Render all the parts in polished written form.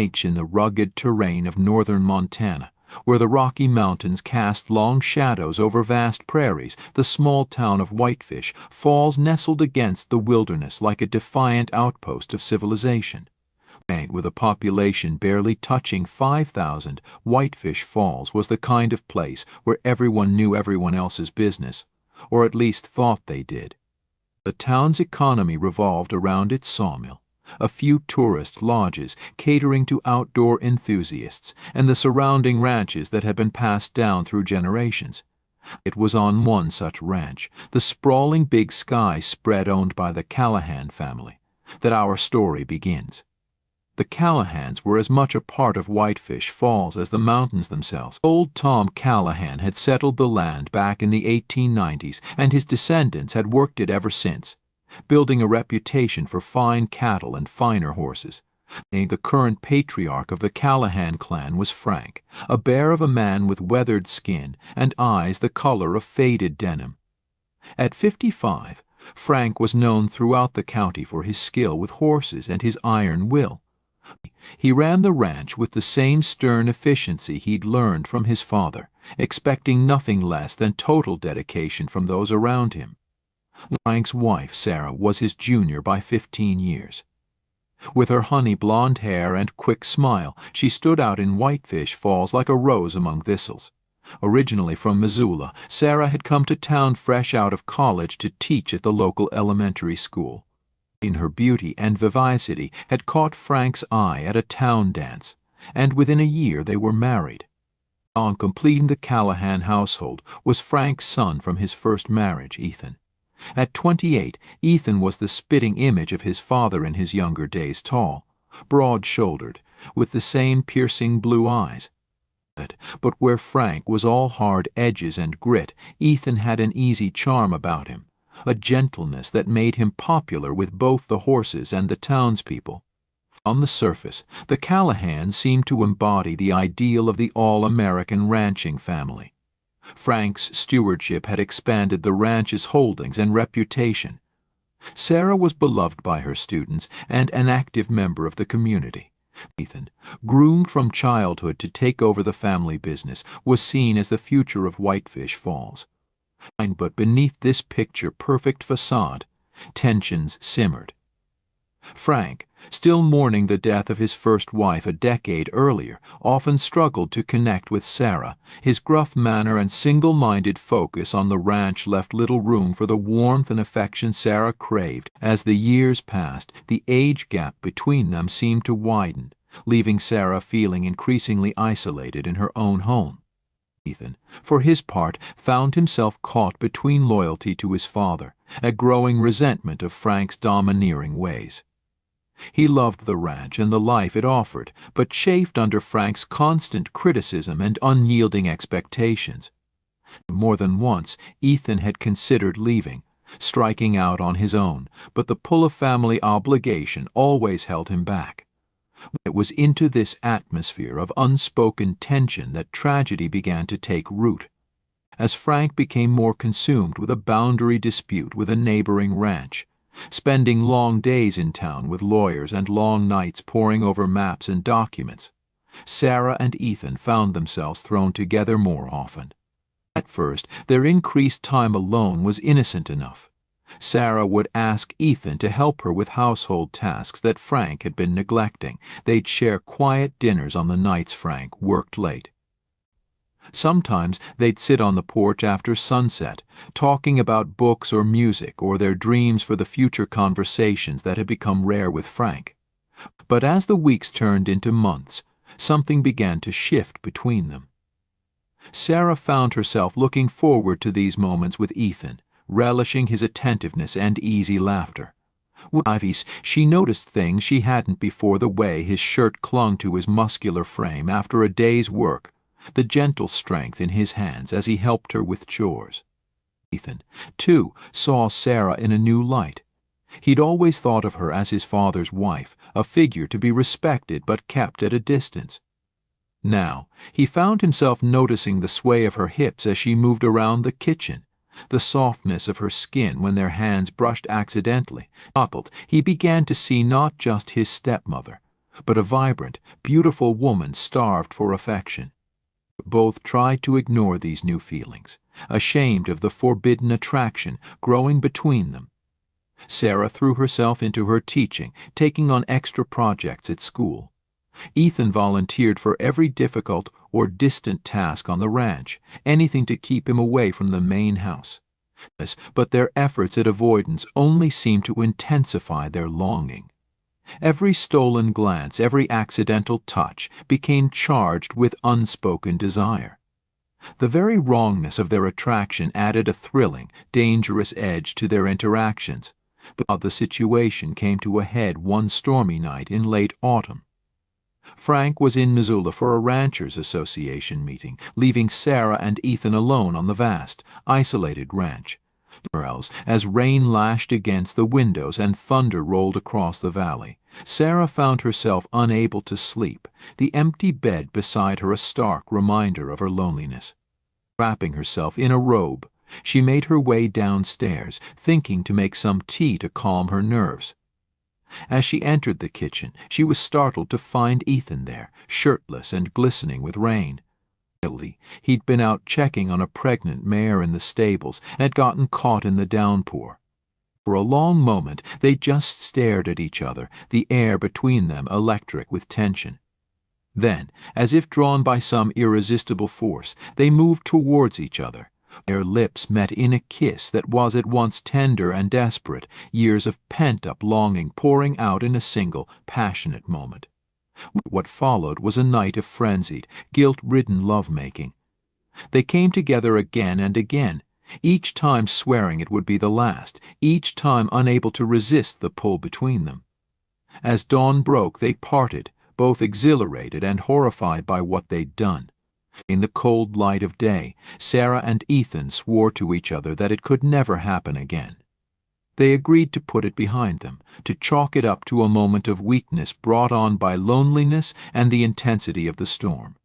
In the rugged terrain of northern Montana, where the Rocky Mountains cast long shadows over vast prairies, the small town of Whitefish Falls nestled against the wilderness like a defiant outpost of civilization. With a population barely touching 5,000, Whitefish Falls was the kind of place where everyone knew everyone else's business, or at least thought they did. The town's economy revolved around its sawmill, a few tourist lodges catering to outdoor enthusiasts, and the surrounding ranches that had been passed down through generations. It was on one such ranch, the sprawling Big Sky spread owned by the Callahan family, that our story begins. The Callahans were as much a part of Whitefish Falls as the mountains themselves. Old Tom Callahan had settled the land back in the 1890s, and his descendants had worked it ever since, building a reputation for fine cattle and finer horses. The current patriarch of the Callahan clan was Frank, a bear of a man with weathered skin and eyes the color of faded denim. At 55, Frank was known throughout the county for his skill with horses and his iron will. He ran the ranch with the same stern efficiency he'd learned from his father, expecting nothing less than total dedication from those around him. Frank's wife, Sarah, was his junior by 15 years. With her honey blonde hair and quick smile, she stood out in Whitefish Falls like a rose among thistles. Originally from Missoula, Sarah had come to town fresh out of college to teach at the local elementary school. In her beauty and vivacity had caught Frank's eye at a town dance, and within a year they were married. On completing the Callahan household was Frank's son from his first marriage, Ethan. At 28, Ethan was the spitting image of his father in his younger days, tall, broad-shouldered, with the same piercing blue eyes. But where Frank was all hard edges and grit, Ethan had an easy charm about him, a gentleness that made him popular with both the horses and the townspeople. On the surface, the Callahans seemed to embody the ideal of the all-American ranching family. Frank's stewardship had expanded the ranch's holdings and reputation. Sarah was beloved by her students and an active member of the community. Ethan, groomed from childhood to take over the family business, was seen as the future of Whitefish Falls. But beneath this picture-perfect facade, tensions simmered. Frank, still mourning the death of his first wife a decade earlier, often struggled to connect with Sarah. His gruff manner and single-minded focus on the ranch left little room for the warmth and affection Sarah craved. As the years passed, the age gap between them seemed to widen, leaving Sarah feeling increasingly isolated in her own home. Ethan, for his part, found himself caught between loyalty to his father, a growing resentment of Frank's domineering ways. He loved the ranch and the life it offered, but chafed under Frank's constant criticism and unyielding expectations. More than once, Ethan had considered leaving, striking out on his own, but the pull of family obligation always held him back. It was into this atmosphere of unspoken tension that tragedy began to take root. As Frank became more consumed with a boundary dispute with a neighboring ranch, spending long days in town with lawyers and long nights poring over maps and documents, Sarah and Ethan found themselves thrown together more often. At first, their increased time alone was innocent enough. Sarah would ask Ethan to help her with household tasks that Frank had been neglecting. They'd share quiet dinners on the nights Frank worked late. Sometimes they'd sit on the porch after sunset, talking about books or music or their dreams for the future, conversations that had become rare with Frank. But as the weeks turned into months, something began to shift between them. Sarah found herself looking forward to these moments with Ethan, relishing his attentiveness and easy laughter. With she noticed things she hadn't before: the way his shirt clung to his muscular frame after a day's work, the gentle strength in his hands as he helped her with chores. Ethan, too, saw Sarah in a new light. He'd always thought of her as his father's wife, a figure to be respected but kept at a distance. Now, he found himself noticing the sway of her hips as she moved around the kitchen, the softness of her skin when their hands brushed accidentally. He began to see not just his stepmother, but a vibrant, beautiful woman starved for affection. Both tried to ignore these new feelings, ashamed of the forbidden attraction growing between them. Sarah threw herself into her teaching, taking on extra projects at school. Ethan volunteered for every difficult or distant task on the ranch, anything to keep him away from the main house. But their efforts at avoidance only seemed to intensify their longing. Every stolen glance, every accidental touch became charged with unspoken desire. The very wrongness of their attraction added a thrilling, dangerous edge to their interactions. But the situation came to a head one stormy night in late autumn. Frank was in Missoula for a Ranchers Association meeting, leaving Sarah and Ethan alone on the vast, isolated ranch. As rain lashed against the windows and thunder rolled across the valley, Sarah found herself unable to sleep, the empty bed beside her a stark reminder of her loneliness. Wrapping herself in a robe, she made her way downstairs, thinking to make some tea to calm her nerves. As she entered the kitchen, she was startled to find Ethan there, shirtless and glistening with rain. He'd been out checking on a pregnant mare in the stables and had gotten caught in the downpour. For a long moment they just stared at each other, the air between them electric with tension. Then, as if drawn by some irresistible force, they moved towards each other. Their lips met in a kiss that was at once tender and desperate, years of pent-up longing pouring out in a single, passionate moment. What followed was a night of frenzied, guilt-ridden love-making. They came together again and again, each time swearing it would be the last, each time unable to resist the pull between them. As dawn broke, they parted, both exhilarated and horrified by what they'd done. In the cold light of day, Sarah and Ethan swore to each other that it could never happen again. They agreed to put it behind them, to chalk it up to a moment of weakness brought on by loneliness and the intensity of the storm.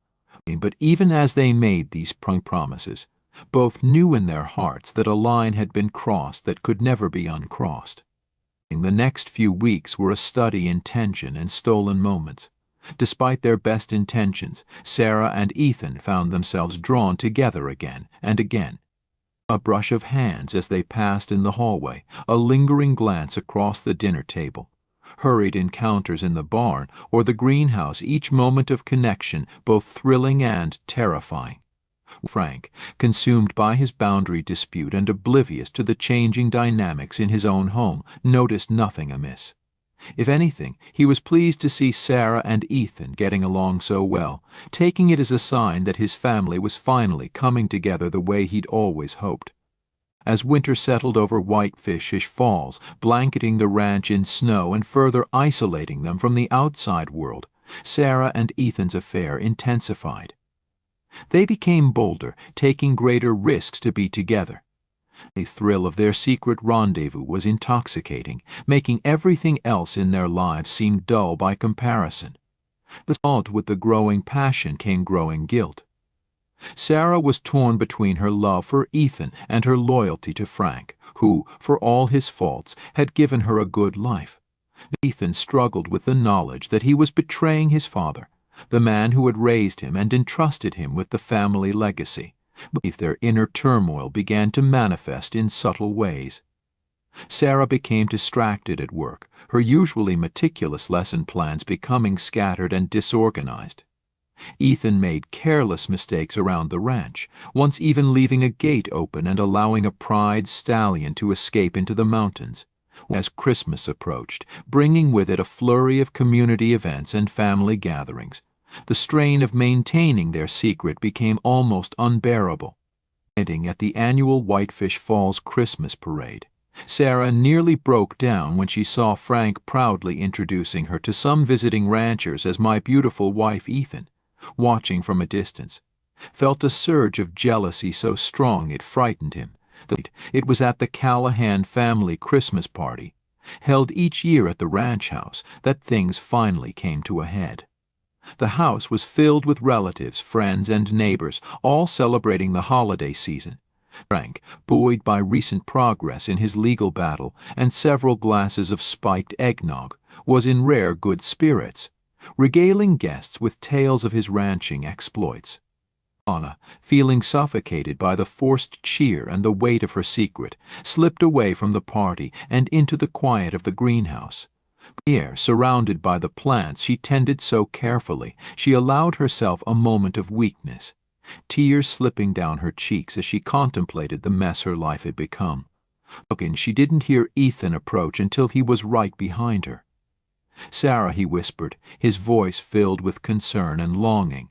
But even as they made these promises, both knew in their hearts that a line had been crossed that could never be uncrossed. The next few weeks were a study in tension and stolen moments. Despite their best intentions, Sarah and Ethan found themselves drawn together again and again. A brush of hands as they passed in the hallway, a lingering glance across the dinner table, hurried encounters in the barn or the greenhouse, each moment of connection both thrilling and terrifying. Frank, consumed by his boundary dispute and oblivious to the changing dynamics in his own home, noticed nothing amiss. If anything, he was pleased to see Sarah and Ethan getting along so well, taking it as a sign that his family was finally coming together the way he'd always hoped. As winter settled over Whitefish Falls, blanketing the ranch in snow and further isolating them from the outside world, Sarah and Ethan's affair intensified. They became bolder, taking greater risks to be together. The thrill of their secret rendezvous was intoxicating, making everything else in their lives seem dull by comparison. But with the growing passion came growing guilt. Sarah was torn between her love for Ethan and her loyalty to Frank, who, for all his faults, had given her a good life. Ethan struggled with the knowledge that he was betraying his father, the man who had raised him and entrusted him with the family legacy. But their inner turmoil began to manifest in subtle ways. Sarah became distracted at work, her usually meticulous lesson plans becoming scattered and disorganized. Ethan made careless mistakes around the ranch, once even leaving a gate open and allowing a pride stallion to escape into the mountains. As Christmas approached, bringing with it a flurry of community events and family gatherings, the strain of maintaining their secret became almost unbearable. Ending at the annual Whitefish Falls Christmas parade, Sarah nearly broke down when she saw Frank proudly introducing her to some visiting ranchers as my beautiful wife Ethan, watching from a distance, felt a surge of jealousy so strong it frightened him. It was at the Callahan Family Christmas party, held each year at the ranch house, that things finally came to a head. The house was filled with relatives, friends, and neighbors, all celebrating the holiday season. Frank, buoyed by recent progress in his legal battle and several glasses of spiked eggnog, was in rare good spirits. regaling guests with tales of his ranching exploits. Anna, feeling suffocated by the forced cheer and the weight of her secret, slipped away from the party and into the quiet of the greenhouse. Here, surrounded by the plants she tended so carefully, she allowed herself a moment of weakness, tears slipping down her cheeks as she contemplated the mess her life had become. Looking, she didn't hear Ethan approach until he was right behind her. "Sarah," he whispered, his voice filled with concern and longing.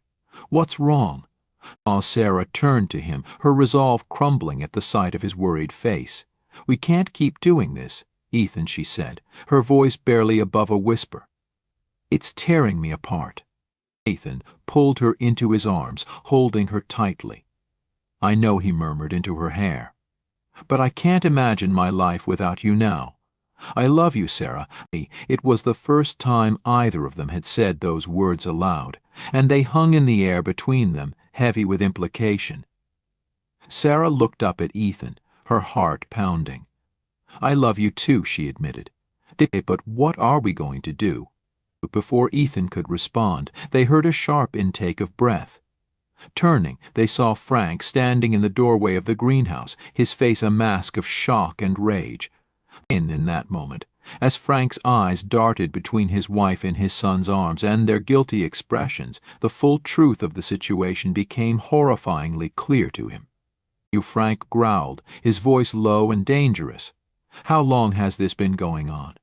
"What's wrong?" Sarah turned to him, her resolve crumbling at the sight of his worried face. "We can't keep doing this, Ethan," she said, her voice barely above a whisper. "It's tearing me apart." Ethan pulled her into his arms, holding her tightly. "I know," he murmured into her hair. "But I can't imagine my life without you now. I love you, Sarah." It was the first time either of them had said those words aloud, and they hung in the air between them, heavy with implication. Sarah looked up at Ethan, her heart pounding. "I love you too," she admitted. "But what are we going to do?" Before Ethan could respond, they heard a sharp intake of breath. Turning, they saw Frank standing in the doorway of the greenhouse, his face a mask of shock and rage. In that moment, as Frank's eyes darted between his wife and his son's arms and their guilty expressions, the full truth of the situation became horrifyingly clear to him. Frank growled, his voice low and dangerous. "How long has this been going on?"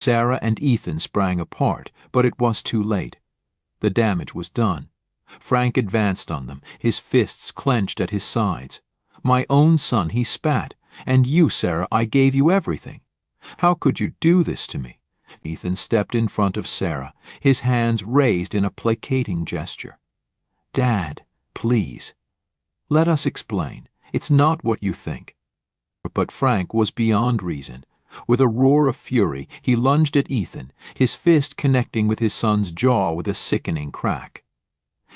Sarah and Ethan sprang apart, but it was too late. The damage was done. Frank advanced on them, his fists clenched at his sides. "My own son," he spat. "And you, Sarah, I gave you everything. How could you do this to me?" Ethan stepped in front of Sarah, his hands raised in a placating gesture. "Dad, please. Let us explain. It's not what you think." But Frank was beyond reason. With a roar of fury, he lunged at Ethan, his fist connecting with his son's jaw with a sickening crack.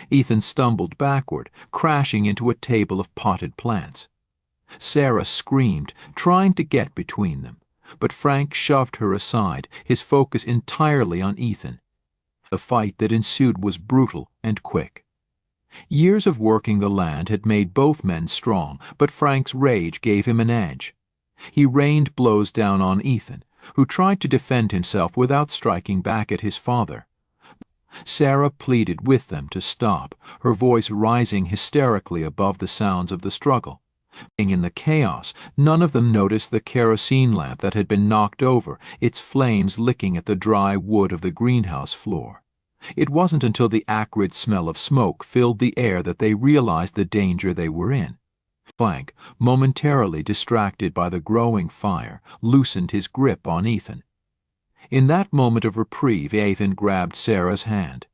Ethan stumbled backward, crashing into a table of potted plants. Sarah screamed, trying to get between them, but Frank shoved her aside, his focus entirely on Ethan. The fight that ensued was brutal and quick. Years of working the land had made both men strong, but Frank's rage gave him an edge. He rained blows down on Ethan, who tried to defend himself without striking back at his father. Sarah pleaded with them to stop, her voice rising hysterically above the sounds of the struggle. In the chaos, none of them noticed the kerosene lamp that had been knocked over, its flames licking at the dry wood of the greenhouse floor. It wasn't until the acrid smell of smoke filled the air that they realized the danger they were in. Frank, momentarily distracted by the growing fire, loosened his grip on Ethan. In that moment of reprieve, Ethan grabbed Sarah's hand.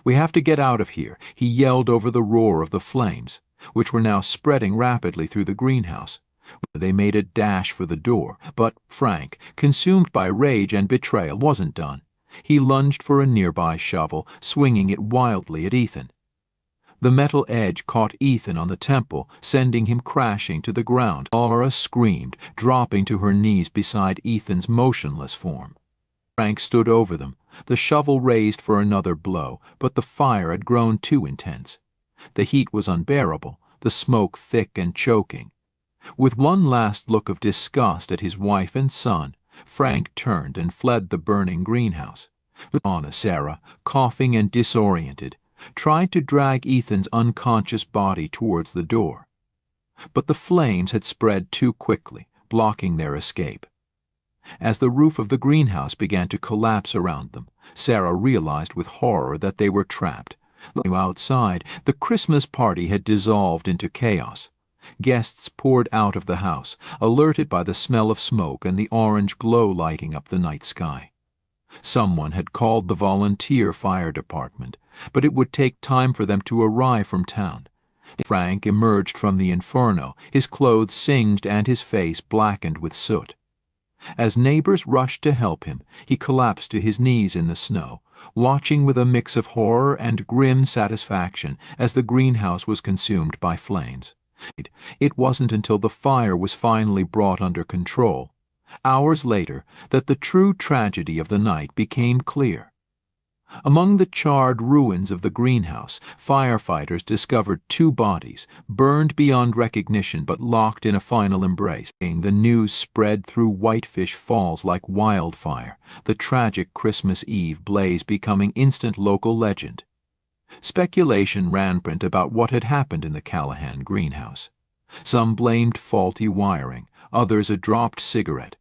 "We have to get out of here," he yelled over the roar of the flames, which were now spreading rapidly through the greenhouse. They made a dash for the door, but Frank, consumed by rage and betrayal, wasn't done. He lunged for a nearby shovel, swinging it wildly at Ethan. The metal edge caught Ethan on the temple, sending him crashing to the ground. Laura screamed, dropping to her knees beside Ethan's motionless form. Frank stood over them, the shovel raised for another blow, but the fire had grown too intense. The heat was unbearable, the smoke thick and choking. With one last look of disgust at his wife and son, Frank turned and fled the burning greenhouse. Sarah, coughing and disoriented, tried to drag Ethan's unconscious body towards the door. But the flames had spread too quickly, blocking their escape. As the roof of the greenhouse began to collapse around them, Sarah realized with horror that they were trapped. Outside, the Christmas party had dissolved into chaos. Guests poured out of the house, alerted by the smell of smoke and the orange glow lighting up the night sky. Someone had called the volunteer fire department, but it would take time for them to arrive from town. Frank emerged from the inferno, his clothes singed and his face blackened with soot. As neighbors rushed to help him, he collapsed to his knees in the snow, watching with a mix of horror and grim satisfaction as the greenhouse was consumed by flames. It wasn't until the fire was finally brought under control, hours later, that the true tragedy of the night became clear. Among the charred ruins of the greenhouse, firefighters discovered two bodies, burned beyond recognition but locked in a final embrace. The news spread through Whitefish Falls like wildfire, the tragic Christmas Eve blaze becoming instant local legend. Speculation rampant about what had happened in the Callahan greenhouse. Some blamed faulty wiring, others a dropped cigarette,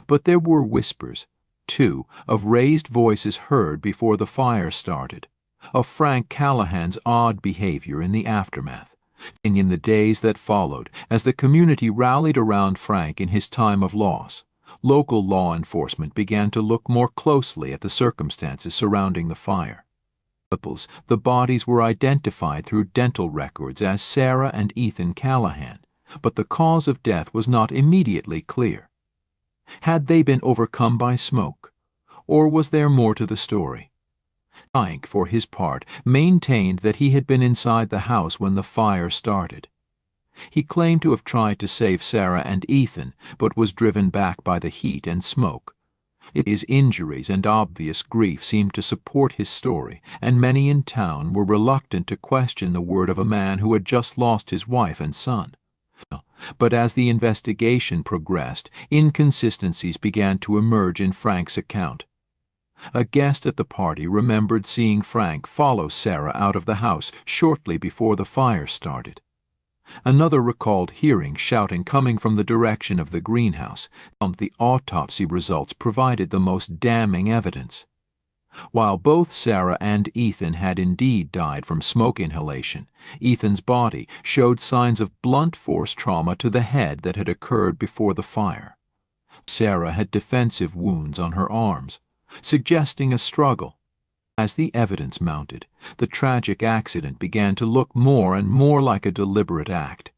but there were whispers, too, of raised voices heard before the fire started, of Frank Callahan's odd behavior in the aftermath. In the days that followed, as the community rallied around Frank in his time of loss, local law enforcement began to look more closely at the circumstances surrounding the fire. The bodies were identified through dental records as Sarah and Ethan Callahan, but the cause of death was not immediately clear. Had they been overcome by smoke, or was there more to the story? Frank, for his part, maintained that he had been inside the house when the fire started. He claimed to have tried to save Sarah and Ethan, but was driven back by the heat and smoke. His injuries and obvious grief seemed to support his story, and many in town were reluctant to question the word of a man who had just lost his wife and son. But as the investigation progressed, inconsistencies began to emerge in Frank's account. A guest at the party remembered seeing Frank follow Sarah out of the house shortly before the fire started. Another recalled hearing shouting coming from the direction of the greenhouse. The autopsy results provided the most damning evidence. While both Sarah and Ethan had indeed died from smoke inhalation, Ethan's body showed signs of blunt force trauma to the head that had occurred before the fire. Sarah had defensive wounds on her arms, suggesting a struggle. As the evidence mounted, the tragic accident began to look more and more like a deliberate act.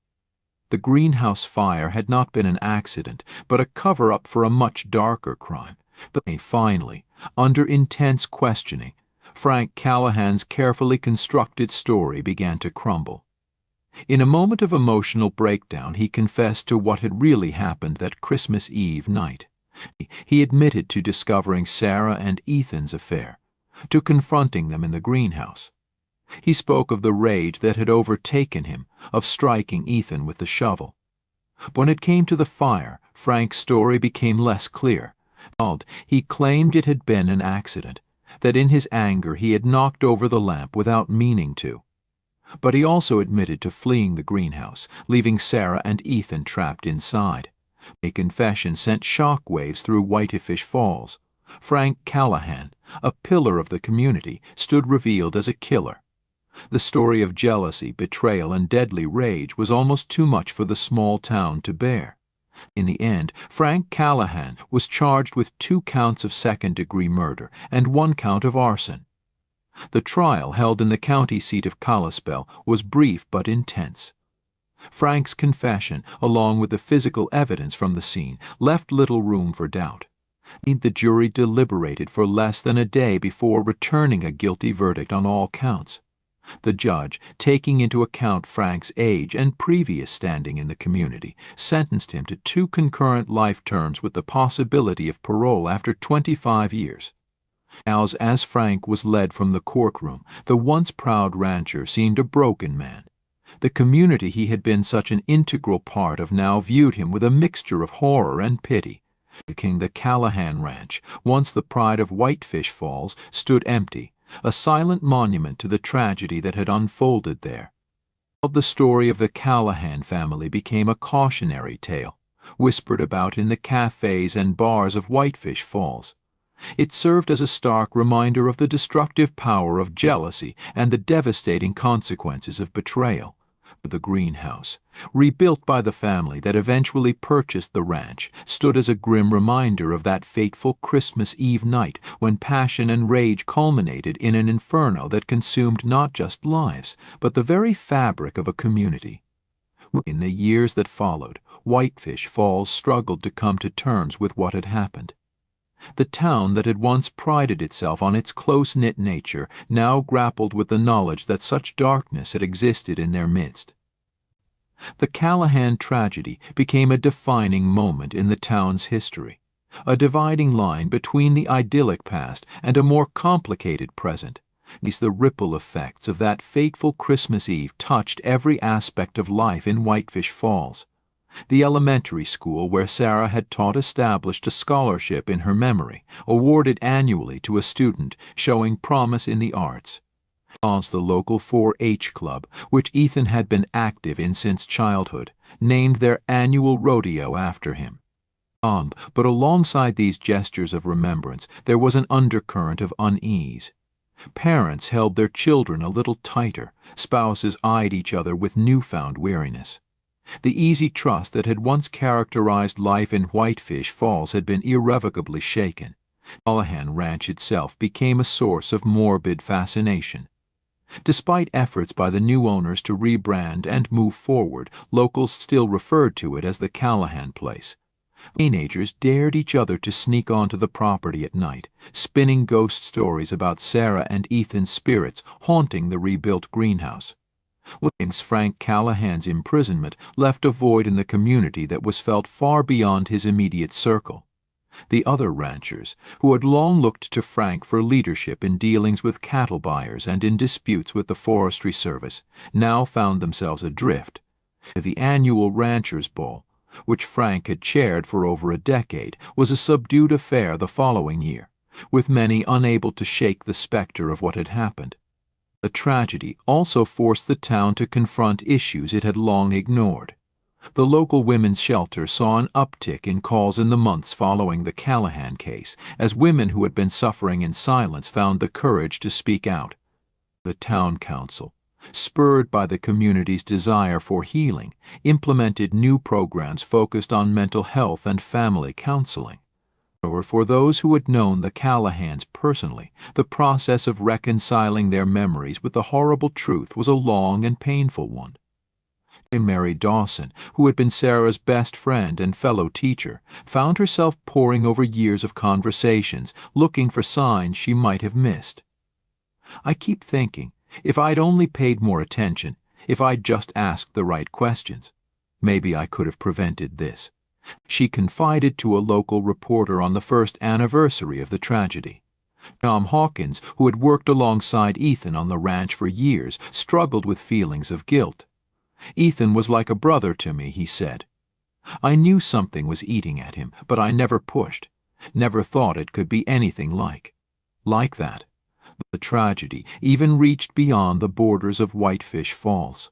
The greenhouse fire had not been an accident, but a cover-up for a much darker crime. But finally, under intense questioning, Frank Callahan's carefully constructed story began to crumble. In a moment of emotional breakdown, he confessed to what had really happened that Christmas Eve night. He admitted to discovering Sarah and Ethan's affair, to confronting them in the greenhouse. He spoke of the rage that had overtaken him, of striking Ethan with the shovel. When it came to the fire, Frank's story became less clear. He claimed it had been an accident, that in his anger he had knocked over the lamp without meaning to. But he also admitted to fleeing the greenhouse, leaving Sarah and Ethan trapped inside. A confession sent shockwaves through Whitefish Falls. Frank Callahan, a pillar of the community, stood revealed as a killer. The story of jealousy, betrayal, and deadly rage was almost too much for the small town to bear. In the end, Frank Callahan was charged with 2 counts of second-degree murder and 1 count of arson. The trial, held in the county seat of Kalispell, was brief but intense. Frank's confession, along with the physical evidence from the scene, left little room for doubt. The jury deliberated for less than a day before returning a guilty verdict on all counts. The judge, taking into account Frank's age and previous standing in the community, sentenced him to 2 concurrent life terms with the possibility of parole after 25 years. As Frank was led from the courtroom, the once proud rancher seemed a broken man. The community he had been such an integral part of now viewed him with a mixture of horror and pity. The Callahan Ranch, once the pride of Whitefish Falls, stood empty, a silent monument to the tragedy that had unfolded there. The story of the Callahan family became a cautionary tale, whispered about in the cafes and bars of Whitefish Falls. It served as a stark reminder of the destructive power of jealousy and the devastating consequences of betrayal. The greenhouse, rebuilt by the family that eventually purchased the ranch, stood as a grim reminder of that fateful Christmas Eve night when passion and rage culminated in an inferno that consumed not just lives, but the very fabric of a community. In the years that followed, Whitefish Falls struggled to come to terms with what had happened. The town that had once prided itself on its close-knit nature now grappled with the knowledge that such darkness had existed in their midst. The Callahan tragedy became a defining moment in the town's history. a dividing line between the idyllic past and a more complicated present. The ripple effects of that fateful Christmas Eve touched every aspect of life in Whitefish Falls. The elementary school where Sarah had taught established a scholarship in her memory, awarded annually to a student showing promise in the arts. The local 4-H club, which Ethan had been active in since childhood, named their annual rodeo after him. But alongside these gestures of remembrance, there was an undercurrent of unease. Parents held their children a little tighter, spouses eyed each other with newfound weariness. The easy trust that had once characterized life in Whitefish Falls had been irrevocably shaken. Callahan Ranch itself became a source of morbid fascination. Despite efforts by the new owners to rebrand and move forward, locals still referred to it as the Callahan place. Teenagers dared each other to sneak onto the property at night, spinning ghost stories about Sarah and Ethan's spirits haunting the rebuilt greenhouse. Frank Callahan's imprisonment left a void in the community that was felt far beyond his immediate circle. The other ranchers, who had long looked to Frank for leadership in dealings with cattle buyers and in disputes with the Forestry Service, now found themselves adrift. The annual Ranchers' Ball, which Frank had chaired for over a decade, was a subdued affair the following year, with many unable to shake the specter of what had happened. The tragedy also forced the town to confront issues it had long ignored. The local women's shelter saw an uptick in calls in the months following the Callahan case, as women who had been suffering in silence found the courage to speak out. The town council, spurred by the community's desire for healing, implemented new programs focused on mental health and family counseling. For those who had known the Callahans personally, the process of reconciling their memories with the horrible truth was a long and painful one. Mary Dawson, who had been Sarah's best friend and fellow teacher, found herself poring over years of conversations, looking for signs she might have missed. "I keep thinking, if I'd only paid more attention, if I'd just asked the right questions, maybe I could have prevented this," she confided to a local reporter on the first anniversary of the tragedy. Tom Hawkins, who had worked alongside Ethan on the ranch for years, struggled with feelings of guilt. "Ethan was like a brother to me," he said. "I knew something was eating at him, but I never pushed, never thought it could be anything like that." The tragedy even reached beyond the borders of Whitefish Falls.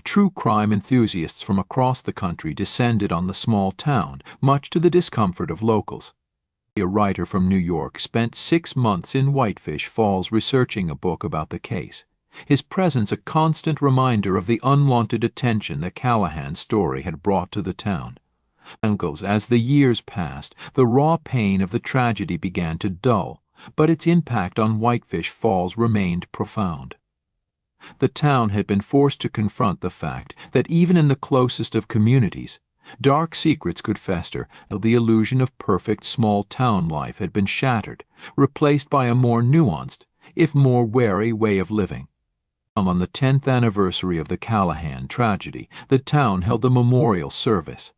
True crime enthusiasts from across the country descended on the small town, much to the discomfort of locals. A writer from New York spent 6 months in Whitefish Falls researching a book about the case, his presence a constant reminder of the unwanted attention the Callahan story had brought to the town. As the years passed, the raw pain of the tragedy began to dull, but its impact on Whitefish Falls remained profound. The town had been forced to confront the fact that even in the closest of communities, dark secrets could fester. The illusion of perfect small-town life had been shattered, replaced by a more nuanced, if more wary way of living. On the 10th anniversary of the Callahan tragedy, the town held a memorial service.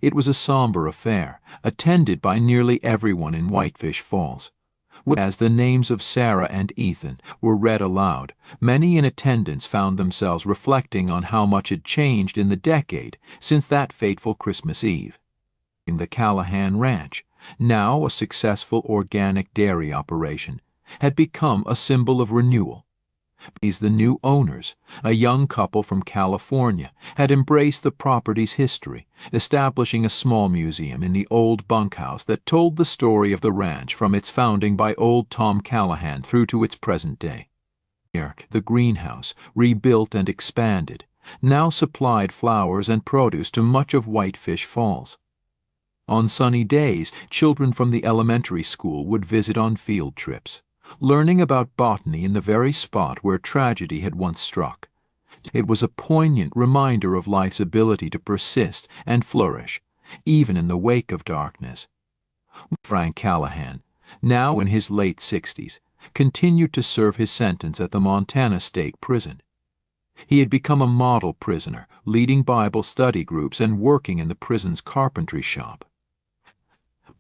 It was a somber affair, attended by nearly everyone in Whitefish Falls. As the names of Sarah and Ethan were read aloud, many in attendance found themselves reflecting on how much had changed in the decade since that fateful Christmas Eve. In the Callahan Ranch, now a successful organic dairy operation, had become a symbol of renewal. The new owners, a young couple from California, had embraced the property's history, establishing a small museum in the old bunkhouse that told the story of the ranch from its founding by old Tom Callahan through to its present day. The greenhouse, rebuilt and expanded, now supplied flowers and produce to much of Whitefish Falls. On sunny days, children from the elementary school would visit on field trips, learning about botany in the very spot where tragedy had once struck. It was a poignant reminder of life's ability to persist and flourish, even in the wake of darkness. Frank Callahan, now in his late 60s, continued to serve his sentence at the Montana State Prison. He had become a model prisoner, leading Bible study groups and working in the prison's carpentry shop.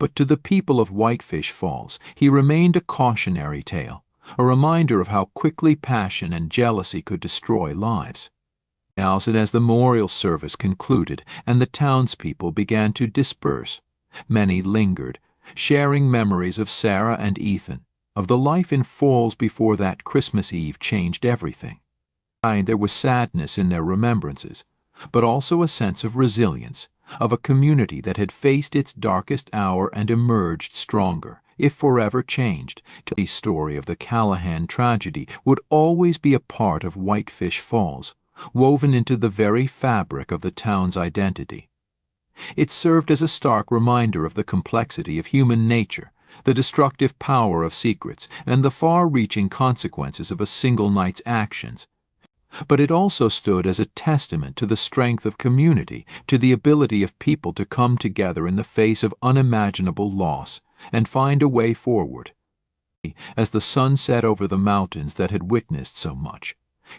But to the people of Whitefish Falls, he remained a cautionary tale, a reminder of how quickly passion and jealousy could destroy lives. As the memorial service concluded and the townspeople began to disperse, many lingered, sharing memories of Sarah and Ethan, of the life in Falls before that Christmas Eve changed everything. There was sadness in their remembrances, but also a sense of resilience, of a community that had faced its darkest hour and emerged stronger, if forever changed. The story of the Callahan tragedy would always be a part of Whitefish Falls, woven into the very fabric of the town's identity. It served as a stark reminder of the complexity of human nature, the destructive power of secrets, and the far-reaching consequences of a single night's actions. But it also stood as a testament to the strength of community, to the ability of people to come together in the face of unimaginable loss and find a way forward. As the sun set over the mountains that had witnessed so much,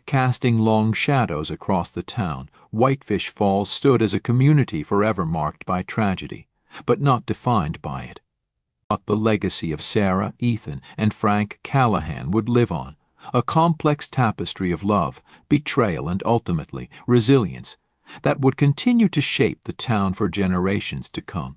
casting long shadows across the town, Whitefish Falls stood as a community forever marked by tragedy, but not defined by it. The legacy of Sarah, Ethan, and Frank Callahan would live on, a complex tapestry of love, betrayal, and ultimately resilience that would continue to shape the town for generations to come.